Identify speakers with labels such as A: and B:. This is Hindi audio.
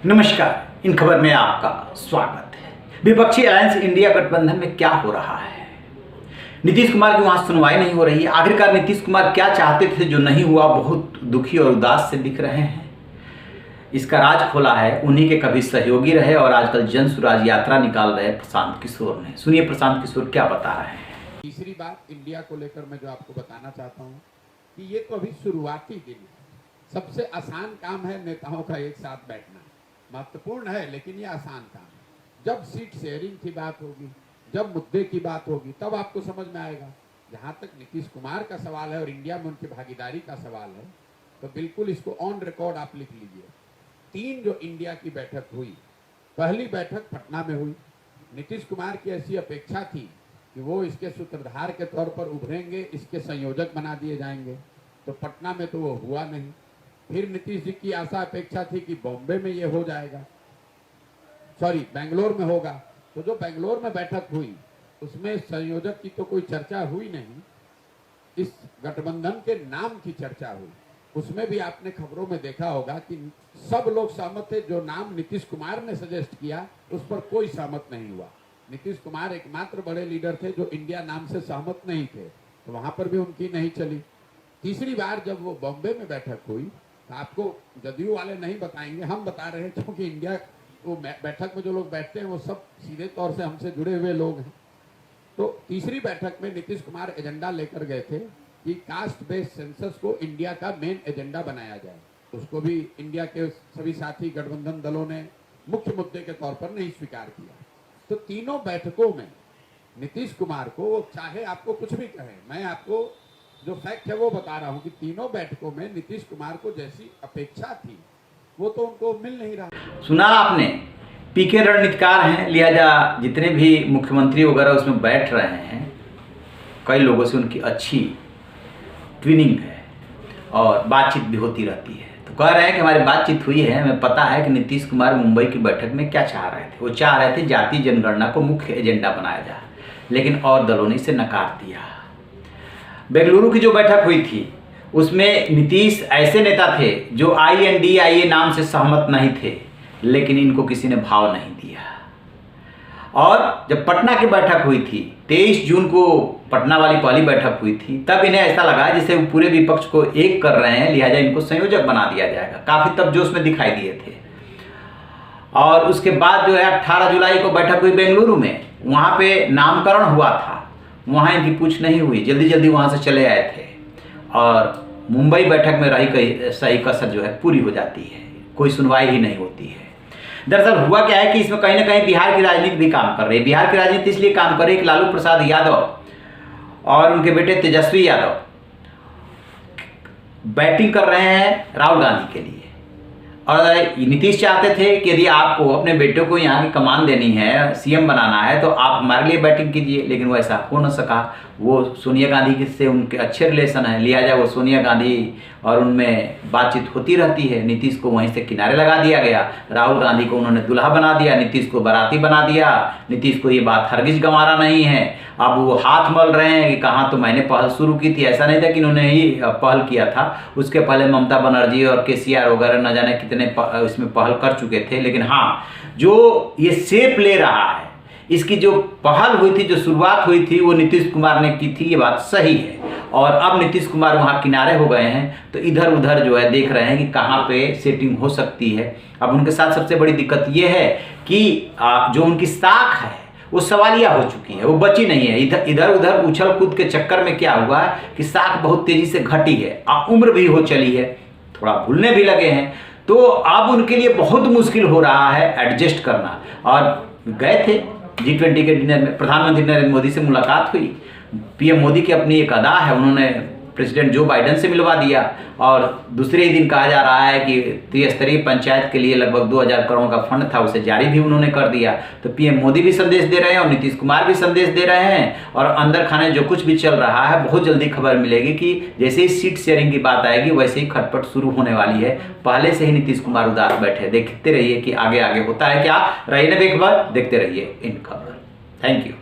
A: नमस्कार, इन खबर में आपका स्वागत है। विपक्षी अलायंस इंडिया गठबंधन में क्या हो रहा है? नीतीश कुमार की वहां सुनवाई नहीं हो रही है। आखिरकार नीतीश कुमार क्या चाहते थे जो नहीं हुआ? बहुत दुखी और उदास से दिख रहे हैं। इसका राज खोला है उन्हीं के कभी सहयोगी रहे और आजकल जन सुराज यात्रा निकाल रहे प्रशांत किशोर ने। सुनिए प्रशांत किशोर क्या बता रहे हैं।
B: तीसरी बात इंडिया को लेकर मैं जो आपको बताना चाहता हूँ कि ये तो अभी शुरुआती दिन है। सबसे आसान काम है नेताओं का एक साथ बैठना, महत्वपूर्ण है लेकिन ये आसान काम है। जब सीट शेयरिंग की बात होगी, जब मुद्दे की बात होगी, तब आपको समझ में आएगा। जहाँ तक नीतीश कुमार का सवाल है और इंडिया में उनकी भागीदारी का सवाल है, तो बिल्कुल इसको ऑन रिकॉर्ड आप लिख लीजिए। 3 जो इंडिया की बैठक हुई, पहली बैठक पटना में हुई। नीतीश कुमार की ऐसी अपेक्षा थी कि वो इसके सूत्रधार के तौर पर उभरेंगे, इसके संयोजक बना दिए जाएंगे, तो पटना में तो वो हुआ नहीं। फिर नीतीश जी की आशा अपेक्षा थी कि बॉम्बे में ये हो जाएगा, बेंगलोर में होगा। तो जो बेंगलोर में बैठक हुई उसमें संयोजक की तो कोई चर्चा हुई नहीं, इस गठबंधन के नाम की चर्चा हुई। उसमें भी आपने खबरों में देखा होगा कि सब लोग सहमत थे। जो नाम नीतीश कुमार ने सजेस्ट किया उस पर कोई सहमत नहीं हुआ। नीतीश कुमार एकमात्र बड़े लीडर थे जो इंडिया नाम से सहमत नहीं थे, तो वहां पर भी उनकी नहीं चली। तीसरी बार जब वो बॉम्बे में बैठक हुई, आपको जदयू वाले नहीं बताएंगे, हम बता रहे हैं, क्योंकि इंडिया वो बैठक में जो लोग बैठते हैं वो सब सीधे तौर से हमसे जुड़े हुए लोग हैं। तो तीसरी बैठक में नीतीश कुमार एजेंडा लेकर गए थे कि कास्ट बेस्ड सेंसस को इंडिया का मेन एजेंडा बनाया जाए। उसको भी इंडिया के सभी साथी गठबंधन दलों ने मुख्य मुद्दे के तौर पर नहीं स्वीकार किया। तो तीनों बैठकों में नीतीश कुमार को, वो चाहे आपको कुछ भी कहे, मैं आपको जो फैक्ट है वो बता रहा हूं कि तीनों बैठकों में नीतीश कुमार को जैसी अपेक्षा थी वो तो उनको मिल नहीं रहा।
A: सुना आपने, पीके रणनीतिकार हैं, लिहाजा जितने भी मुख्यमंत्री वगैरह उसमें बैठ रहे हैं, कई लोगों से उनकी अच्छी ट्विनिंग है और बातचीत भी होती रहती है। तो कह रहे हैं कि हमारी बातचीत हुई है, हमें पता है कि नीतीश कुमार मुंबई की बैठक में क्या चाह रहे थे। वो चाह रहे थे जातीय जनगणना को मुख्य एजेंडा बनाया जाए, लेकिन और दलों ने इसे नकार दिया। बेंगलुरु की जो बैठक हुई थी उसमें नीतीश ऐसे नेता थे जो INDIA नाम से सहमत नहीं थे, लेकिन इनको किसी ने भाव नहीं दिया। और जब पटना की बैठक हुई थी, 23 जून को पटना वाली पहली बैठक हुई थी, तब इन्हें ऐसा लगा जैसे वो पूरे विपक्ष को एक कर रहे हैं, लिहाजा इनको संयोजक बना दिया जाएगा। काफ़ी तब जोश में दिखाई दिए थे। और उसके बाद जो है 18 जुलाई को बैठक हुई बेंगलुरु में, वहाँ पे नामकरण हुआ था, वहाँ इनकी पूछ नहीं हुई, जल्दी जल्दी वहाँ से चले आए थे। और मुंबई बैठक में रही सही कसर जो है पूरी हो जाती है, कोई सुनवाई ही नहीं होती है। दरअसल हुआ क्या है कि इसमें कहीं ना कहीं बिहार की राजनीति भी काम कर रही है। बिहार की राजनीति इसलिए काम कर रही है कि लालू प्रसाद यादव और उनके बेटे तेजस्वी यादव बैटिंग कर रहे हैं राहुल गांधी के लिए। और नीतीश चाहते थे कि यदि आपको अपने बेटे को यहाँ की कमान देनी है, CM बनाना है, तो आप हमारे लिए बैटिंग कीजिए, लेकिन वो ऐसा हो न सका। वो सोनिया गांधी से उनके अच्छे रिलेशन है, लिहाजा वो सोनिया गांधी और उनमें बातचीत होती रहती है। नीतीश को वहीं से किनारे लगा दिया गया। राहुल गांधी को उन्होंने दुल्हा बना दिया, नीतीश को बाराती बना दिया। नीतीश को ये बात हरगिज गंवारा नहीं है। अब वो हाथ मल रहे हैं कि कहाँ तो मैंने पहल शुरू की थी। ऐसा नहीं था कि उन्होंने ही पहल किया था, उसके पहले ममता बनर्जी और KCR वगैरह न जाने कितने इसमें पहल कर चुके थे। लेकिन हाँ, जो ये शेप ले रहा है, इसकी जो पहल हुई थी, जो शुरुआत हुई थी, वो नीतीश कुमार ने की थी, ये बात सही है। और अब नीतीश कुमार वहाँ किनारे हो गए हैं, तो इधर उधर जो है देख रहे हैं कि कहाँ पे सेटिंग हो सकती है। अब उनके साथ सबसे बड़ी दिक्कत ये है कि जो उनकी साख है वो सवालिया हो चुकी है, वो बची नहीं है। इधर उधर उछल कूद के चक्कर में क्या हुआ कि साख बहुत तेजी से घटी है, उम्र भी हो चली है, थोड़ा भूलने भी लगे हैं। तो अब उनके लिए बहुत मुश्किल हो रहा है एडजस्ट करना। और गए थे G20 के डिनर में, प्रधानमंत्री नरेंद्र मोदी से मुलाकात हुई। PM मोदी की अपनी एक अदा है, उन्होंने प्रेसिडेंट जो बाइडेन से मिलवा दिया। और दूसरे ही दिन कहा जा रहा है कि त्रिस्तरीय पंचायत के लिए लगभग 2000 करोड़ का फंड था, उसे जारी भी उन्होंने कर दिया। तो PM मोदी भी संदेश दे रहे हैं और नीतीश कुमार भी संदेश दे रहे हैं। और अंदर खाने जो कुछ भी चल रहा है, बहुत जल्दी खबर मिलेगी कि जैसे ही सीट शेयरिंग की बात आएगी वैसे ही खटपट शुरू होने वाली है। पहले से ही नीतीश कुमार उदास बैठे। देखते रहिए कि आगे आगे होता है क्या। रहिए ना बेखबर, देखते रहिए इन खबर। Thank you.